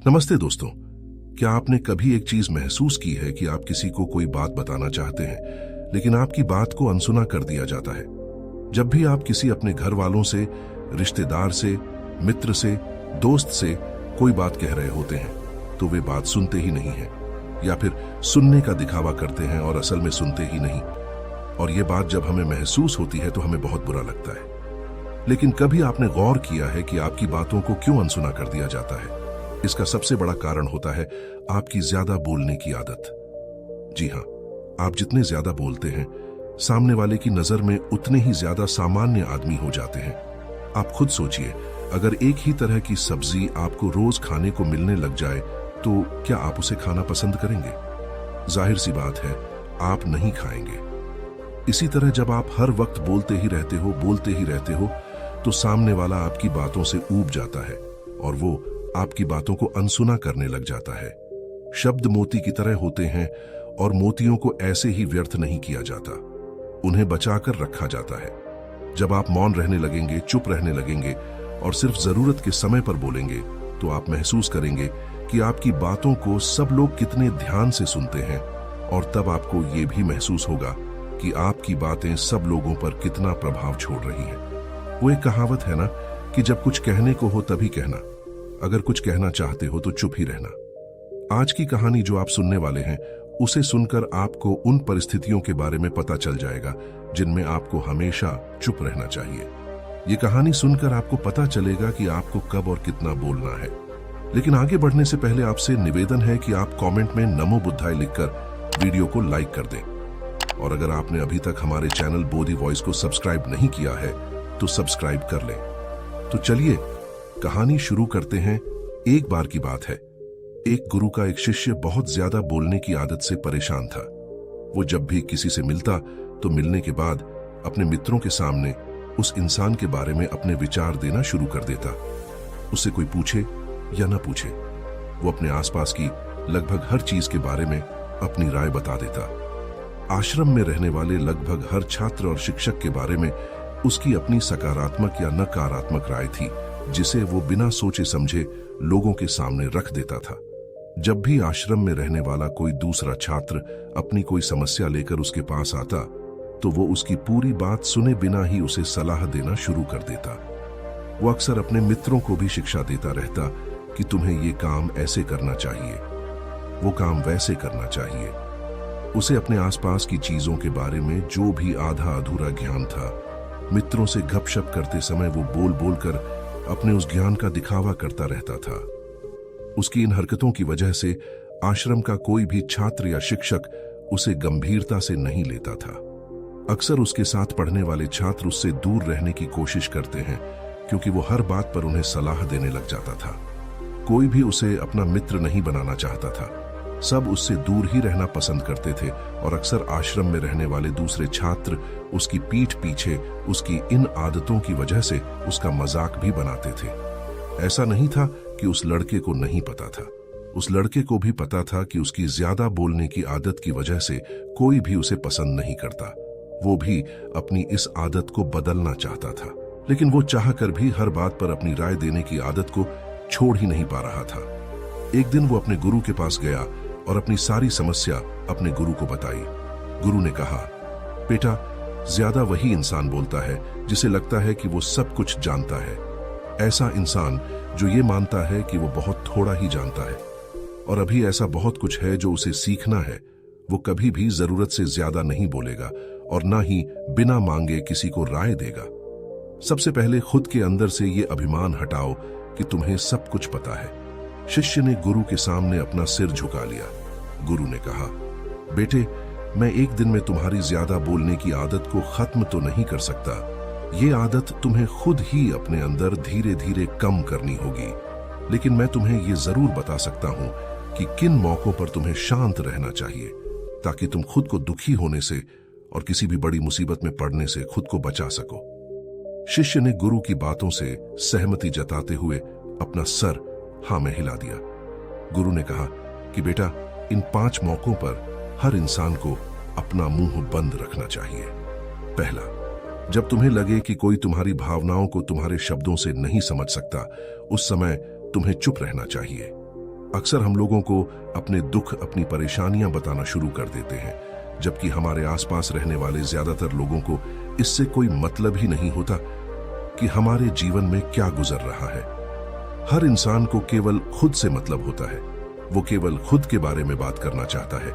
नमस्ते दोस्तों। क्या आपने कभी एक चीज महसूस की है कि आप किसी को कोई बात बताना चाहते हैं लेकिन आपकी बात को अनसुना कर दिया जाता है? जब भी आप किसी अपने घर वालों से, रिश्तेदार से, मित्र से, दोस्त से कोई बात कह रहे होते हैं तो वे बात सुनते ही नहीं हैं, या फिर सुनने का दिखावा करते हैं और असल में सुनते ही नहीं। और ये बात जब हमें महसूस होती है तो हमें बहुत बुरा लगता है। लेकिन कभी आपने गौर किया है कि आपकी बातों को क्यों अनसुना कर दिया जाता है? इसका सबसे बड़ा कारण होता है आपकी ज्यादा बोलने की आदत। जी हां, आप जितने ज्यादा बोलते हैं, सामने वाले की नजर में उतने ही ज्यादा सामान्य आदमी हो जाते हैं। आप खुद सोचिए, अगर एक ही तरह की सब्जी आपको रोज खाने को मिलने लग जाए तो क्या आप उसे खाना पसंद करेंगे? जाहिर सी बात है, आप नहीं खाएंगे। इसी तरह जब आप हर वक्त बोलते ही रहते हो तो सामने वाला आपकी बातों से ऊब जाता है और वो आपकी बातों को अनसुना करने लग जाता है। शब्द मोती की तरह होते हैं और मोतियों को ऐसे ही व्यर्थ नहीं किया जाता, उन्हें बचाकर रखा जाता है। जब आप मौन रहने लगेंगे, चुप रहने लगेंगे और सिर्फ जरूरत के समय पर बोलेंगे तो आप महसूस करेंगे कि आपकी बातों को सब लोग कितने ध्यान से सुनते हैं, और तब आपको ये भी महसूस होगा कि आपकी बातें सब लोगों पर कितना प्रभाव छोड़ रही हैं। वो एक कहावत है ना कि जब कुछ कहने को हो तभी कहना, अगर कुछ कहना चाहते हो तो चुप ही रहना। आज की कहानी जो आप सुनने वाले हैं, उसे सुनकर आपको उन परिस्थितियों के बारे में पता चल जाएगा जिनमें आपको हमेशा चुप रहना चाहिए। ये कहानी सुनकर आपको पता चलेगा कि आपको कब और कितना बोलना है। लेकिन आगे बढ़ने से पहले आपसे निवेदन है कि आप कमेंट में नमो बुद्धाय लिखकर वीडियो को लाइक कर दें। और अगर आपने अभी तक हमारे चैनल बोधी वॉइस को सब्सक्राइब नहीं किया है तो सब्सक्राइब कर लें। तो चलिए कहानी शुरू करते हैं। एक बार की बात है, एक गुरु का एक शिष्य बहुत ज्यादा बोलने की आदत से परेशान था। वो जब भी किसी से मिलता तो मिलने के बाद अपने मित्रों के सामने उस इंसान के बारे में अपने विचार देना शुरू कर देता। उससे कोई पूछे या ना पूछे, वो अपने आसपास की लगभग हर चीज के बारे में अपनी राय बता देता। आश्रम में रहने वाले लगभग हर छात्र और शिक्षक के बारे में उसकी अपनी सकारात्मक या नकारात्मक राय थी, जिसे वो बिना सोचे समझे लोगों के सामने रख देता था। जब भी आश्रम में रहने वाला कोई दूसरा छात्र अपनी कोई समस्या लेकर उसके पास आता तो वो उसकी पूरी बात सुने बिना ही उसे सलाह देना शुरू कर देता। वो अक्सर अपने मित्रों को भी शिक्षा देता रहता कि तुम्हें ये काम ऐसे करना चाहिए, वो काम वैसे करना चाहिए। उसे अपने आसपास की चीजों के बारे में जो भी आधा अधूरा ज्ञान था, मित्रों से गपशप करते समय वो बोल बोल कर अपने उस ज्ञान का दिखावा करता रहता था। उसकी इन हरकतों की वजह से आश्रम का कोई भी छात्र या शिक्षक उसे गंभीरता से नहीं लेता था। अक्सर उसके साथ पढ़ने वाले छात्र उससे दूर रहने की कोशिश करते हैं क्योंकि वो हर बात पर उन्हें सलाह देने लग जाता था। कोई भी उसे अपना मित्र नहीं बनाना चाहता था, सब उससे दूर ही रहना पसंद करते थे और अक्सर आश्रम में रहने वाले दूसरे छात्र उसकी पीठ पीछे उसकी इन आदतों की वजह से उसका मजाक भी बनाते थे। ऐसा नहीं था कि उस लड़के को नहीं पता था, उस लड़के को भी पता था कि उसकी ज्यादा बोलने की आदत की वजह से कोई भी उसे पसंद नहीं करता। वो भी अपनी इस आदत को बदलना चाहता था, लेकिन वो चाहकर भी हर बात पर अपनी राय देने की आदत को छोड़ ही नहीं पा रहा था। एक दिन वो अपने गुरु के पास गया और अपनी सारी समस्या अपने गुरु को बताई। गुरु ने कहा, बेटा, ज्यादा वही इंसान बोलता है जिसे लगता है कि वो सब कुछ जानता है। ऐसा इंसान जो ये मानता है कि वो बहुत थोड़ा ही जानता है और अभी ऐसा बहुत कुछ है जो उसे सीखना है, वो कभी भी जरूरत से ज्यादा नहीं बोलेगा और ना ही बिना मांगे किसी को राय देगा। सबसे पहले खुद के अंदर से ये अभिमान हटाओ कि तुम्हें सब कुछ पता है। शिष्य ने गुरु के सामने अपना सिर झुका लिया। गुरु ने कहा, बेटे, मैं एक दिन में तुम्हारी ज्यादा बोलने की आदत को खत्म तो नहीं कर सकता। ये आदत तुम्हें खुद ही अपने अंदर धीरे धीरे कम करनी होगी, लेकिन मैं तुम्हें ये जरूर बता सकता हूं कि किन मौकों पर तुम्हें शांत रहना चाहिए ताकि तुम खुद को दुखी होने से और किसी भी बड़ी मुसीबत में पड़ने से खुद को बचा सको। शिष्य ने गुरु की बातों से सहमति जताते हुए अपना सर हाँ में हिला दिया। गुरु ने कहा कि बेटा, इन 5 मौकों पर हर इंसान को अपना मुंह बंद रखना चाहिए। पहला, जब तुम्हें लगे कि कोई तुम्हारी भावनाओं को तुम्हारे शब्दों से नहीं समझ सकता, उस समय तुम्हें चुप रहना चाहिए। अक्सर हम लोगों को अपने दुख, अपनी परेशानियां बताना शुरू कर देते हैं, जबकि हमारे आसपास रहने वाले ज्यादातर लोगों को इससे कोई मतलब ही नहीं होता कि हमारे जीवन में क्या गुजर रहा है। हर इंसान को केवल खुद से मतलब होता है। वो केवल खुद के बारे में बात करना चाहता है।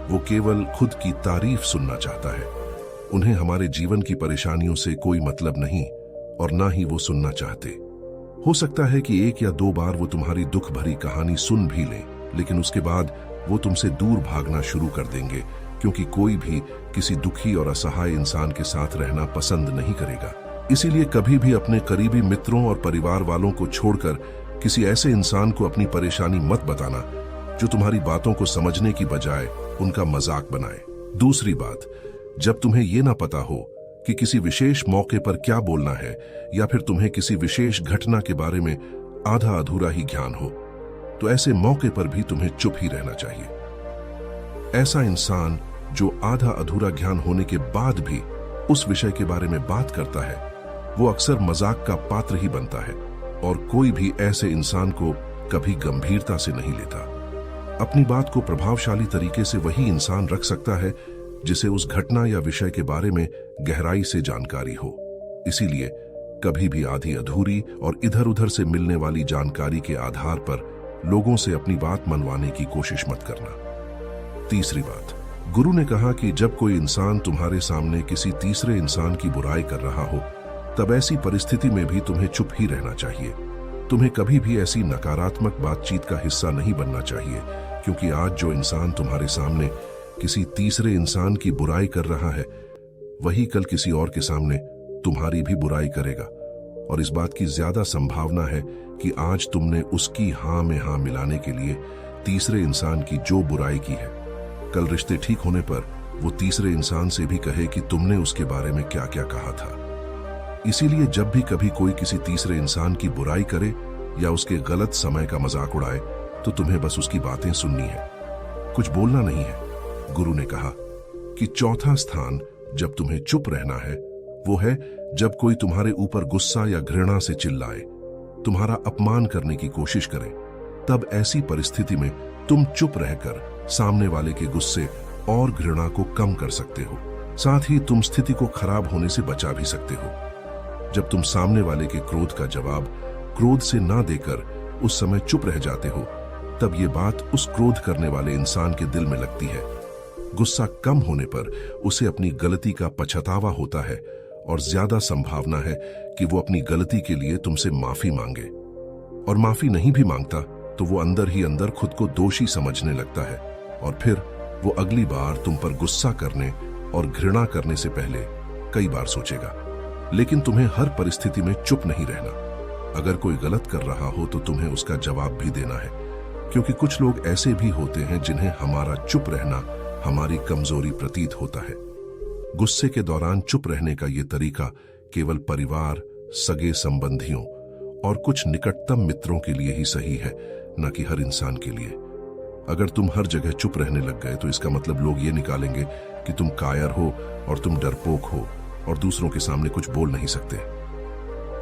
वो केवल खुद की तारीफ सुनना चाहता है। उन्हें हमारे जीवन की परेशानियों से कोई मतलब नहीं और ना ही वो सुनना चाहते। हो सकता है कि 1 या 2 बार वो तुम्हारी दुख भरी कहानी सुन भी लें, लेकिन उसके बाद वो तुमसे दूर भागना शुरू कर देंगे, क्योंकि कोई भी किसी दुखी और असहाय इंसान के साथ रहना पसंद नहीं करेगा। इसीलिए कभी भी अपने करीबी मित्रों और परिवार वालों को छोड़कर किसी ऐसे इंसान को अपनी परेशानी मत बताना जो तुम्हारी बातों को समझने की बजाय उनका मजाक बनाए। दूसरी बात, जब तुम्हें यह ना पता हो कि किसी विशेष मौके पर क्या बोलना है, या फिर तुम्हें किसी विशेष घटना के बारे में आधा अधूरा ही ज्ञान हो, तो ऐसे मौके पर भी तुम्हें चुप ही रहना चाहिए। ऐसा इंसान जो आधा अधूरा ज्ञान होने के बाद भी उस विषय के बारे में बात करता है, वो अक्सर मजाक का पात्र ही बनता है, और कोई भी ऐसे इंसान को कभी गंभीरता से नहीं लेता। अपनी बात को प्रभावशाली तरीके से वही इंसान रख सकता है जिसे उस घटना या विषय के बारे में गहराई से जानकारी हो। इसीलिए कभी भी आधी अधूरी और इधर उधर से मिलने वाली जानकारी के आधार पर लोगों से अपनी बात मनवाने की कोशिश मत करना। तीसरी बात, गुरु ने कहा कि जब कोई इंसान तुम्हारे सामने किसी तीसरे इंसान की बुराई कर रहा हो, तब ऐसी परिस्थिति में भी तुम्हें चुप ही रहना चाहिए। तुम्हें कभी भी ऐसी नकारात्मक बातचीत का हिस्सा नहीं बनना चाहिए, क्योंकि आज जो इंसान तुम्हारे सामने किसी तीसरे इंसान की बुराई कर रहा है, वही कल किसी और के सामने तुम्हारी भी बुराई करेगा। और इस बात की ज्यादा संभावना है कि आज तुमने उसकी हां में हां मिलाने के लिए तीसरे इंसान की जो बुराई की है, कल रिश्ते ठीक होने पर वो तीसरे इंसान से भी कहे कि तुमने उसके बारे में क्या क्या कहा था। इसीलिए जब भी कभी कोई किसी तीसरे इंसान की बुराई करे या उसके गलत समय का मजाक उड़ाए, तो तुम्हें बस उसकी बातें सुननी है, कुछ बोलना नहीं है। गुरु ने कहा कि चौथा स्थान जब तुम्हें चुप रहना है, वो है जब कोई तुम्हारे ऊपर गुस्सा या घृणा से चिल्लाए, तुम्हारा अपमान करने की कोशिश करे। तब ऐसी परिस्थिति में तुम चुप रहकर सामने वाले के गुस्से और घृणा को कम कर सकते हो। साथ ही तुम स्थिति को खराब होने से बचा भी सकते हो। जब तुम सामने वाले के क्रोध का जवाब क्रोध से ना देकर उस समय चुप रह जाते हो, तब ये बात उस क्रोध करने वाले इंसान के दिल में लगती है। गुस्सा कम होने पर उसे अपनी गलती का पछतावा होता है और ज्यादा संभावना है कि वो अपनी गलती के लिए तुमसे माफी मांगे। और माफी नहीं भी मांगता तो वो अंदर ही अंदर खुद को दोषी समझने लगता है, और फिर वो अगली बार तुम पर गुस्सा करने और घृणा करने से पहले कई बार सोचेगा। लेकिन तुम्हें हर परिस्थिति में चुप नहीं रहना। अगर कोई गलत कर रहा हो तो तुम्हें उसका जवाब भी देना है, क्योंकि कुछ लोग ऐसे भी होते हैं जिन्हें हमारा चुप रहना हमारी कमजोरी प्रतीत होता है। गुस्से के दौरान चुप रहने का यह तरीका केवल परिवार, सगे संबंधियों और कुछ निकटतम मित्रों के लिए ही सही है, न कि हर इंसान के लिए। अगर तुम हर जगह चुप रहने लग गए तो इसका मतलब लोग ये निकालेंगे कि तुम कायर हो और तुम डरपोक हो और दूसरों के सामने कुछ बोल नहीं सकते।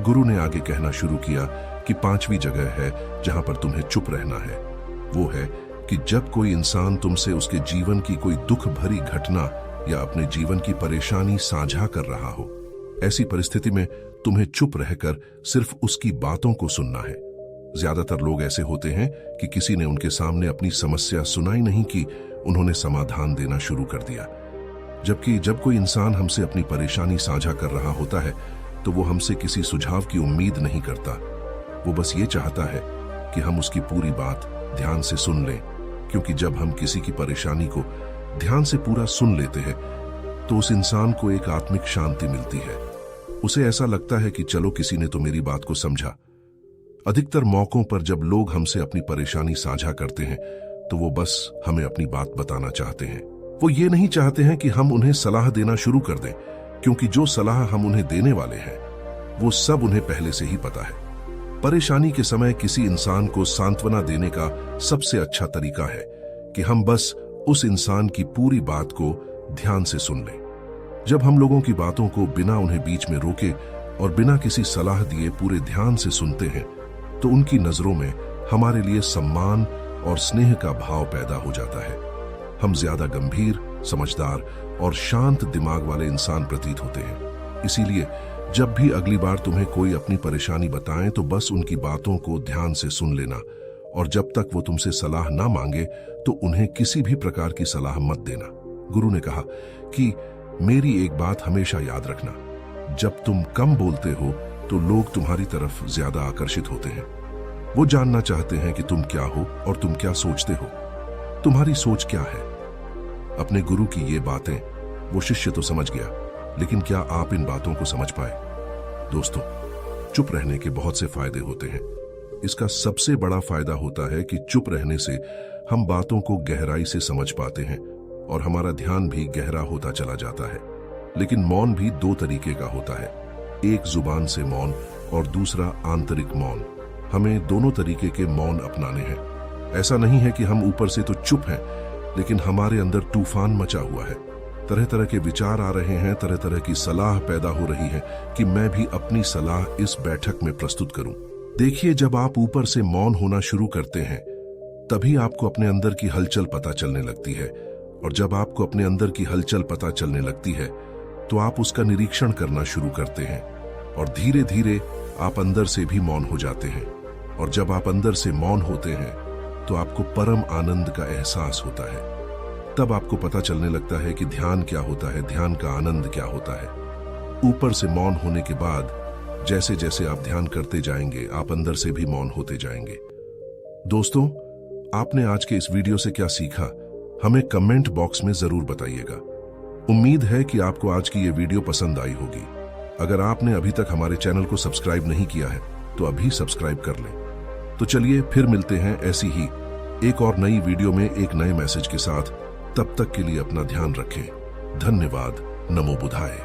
गुरु ने आगे कहना शुरू किया कि 5वीं जगह है जहां पर तुम्हें चुप रहना है, वो है कि जब कोई इंसान तुमसे उसके जीवन की कोई दुख भरी घटना या अपने जीवन की परेशानी साझा कर रहा हो, ऐसी परिस्थिति में तुम्हें चुप रहकर सिर्फ उसकी बातों को सुनना है। ज्यादातर लोग ऐसे होते हैं कि किसी ने उनके सामने अपनी समस्या सुनाई नहीं की, उन्होंने समाधान देना शुरू कर दिया। जबकि जब कोई इंसान हमसे अपनी परेशानी साझा कर रहा होता है तो वो हमसे किसी सुझाव की उम्मीद नहीं करता। वो बस ये चाहता है कि हम उसकी पूरी बात ध्यान से सुन लें, क्योंकि जब हम किसी की परेशानी को ध्यान से पूरा सुन लेते हैं तो उस इंसान को एक आत्मिक शांति मिलती है। उसे ऐसा लगता है कि चलो किसी ने तो मेरी बात को समझा। अधिकतर मौकों पर जब लोग हमसे अपनी परेशानी साझा करते हैं तो वो बस हमें अपनी बात बताना चाहते हैं। वो ये नहीं चाहते हैं कि हम उन्हें सलाह देना शुरू कर दें, क्योंकि जो सलाह हम उन्हें देने वाले हैं वो सब उन्हें पहले से ही पता है। परेशानी के समय किसी इंसान को सांत्वना देने का सबसे अच्छा तरीका है कि हम बस उस इंसान की पूरी बात को ध्यान से सुन लें। जब हम लोगों की बातों को बिना उन्हें बीच में रोके और बिना किसी सलाह दिए पूरे ध्यान से सुनते हैं तो उनकी नजरों में हमारे लिए सम्मान और स्नेह का भाव पैदा हो जाता है। हम ज्यादा गंभीर, समझदार और शांत दिमाग वाले इंसान प्रतीत होते हैं। इसीलिए जब भी अगली बार तुम्हें कोई अपनी परेशानी बताएं तो बस उनकी बातों को ध्यान से सुन लेना, और जब तक वो तुमसे सलाह ना मांगे तो उन्हें किसी भी प्रकार की सलाह मत देना। गुरु ने कहा कि मेरी एक बात हमेशा याद रखना, जब तुम कम बोलते हो तो लोग तुम्हारी तरफ ज्यादा आकर्षित होते हैं। वो जानना चाहते हैं कि तुम क्या हो और तुम क्या सोचते हो, तुम्हारी सोच क्या है। अपने गुरु की ये बातें वो शिष्य तो समझ गया, लेकिन क्या आप इन बातों को समझ पाए? दोस्तों, चुप रहने के बहुत से फायदे होते हैं। इसका सबसे बड़ा फायदा होता है कि चुप रहने से हम बातों को गहराई से समझ पाते हैं और हमारा ध्यान भी गहरा होता चला जाता है। लेकिन मौन भी दो तरीके का होता है, एक जुबान से मौन और दूसरा आंतरिक मौन। हमें दोनों तरीके के मौन अपनाने हैं। ऐसा नहीं है कि हम ऊपर से तो चुप हैं, लेकिन हमारे अंदर तूफान मचा हुआ है। तरह तरह के विचार आ रहे हैं, तरह तरह की सलाह पैदा हो रही है कि मैं भी अपनी सलाह इस बैठक में प्रस्तुत करूं। देखिए, जब आप ऊपर से मौन होना शुरू करते हैं तभी आपको अपने अंदर की हलचल पता चलने लगती है, और जब आपको अपने अंदर की हलचल पता चलने लगती है तो आप उसका निरीक्षण करना शुरू करते हैं, और धीरे धीरे आप अंदर से भी मौन हो जाते हैं। और जब आप अंदर से मौन होते हैं तो आपको परम आनंद का एहसास होता है। तब आपको पता चलने लगता है कि ध्यान क्या होता है, ध्यान का आनंद क्या होता है। ऊपर से मौन होने के बाद जैसे जैसे आप ध्यान करते जाएंगे, आप अंदर से भी मौन होते जाएंगे। दोस्तों, आपने आज के इस वीडियो से क्या सीखा, हमें कमेंट बॉक्स में जरूर बताइएगा। उम्मीद है कि आपको आज की ये वीडियो पसंद आई होगी। अगर आपने अभी तक हमारे चैनल को सब्सक्राइब नहीं किया है तो अभी सब्सक्राइब कर लें। तो चलिए फिर मिलते हैं ऐसी ही एक और नई वीडियो में एक नए मैसेज के साथ। तब तक के लिए अपना ध्यान रखें। धन्यवाद। नमो बुद्धाय।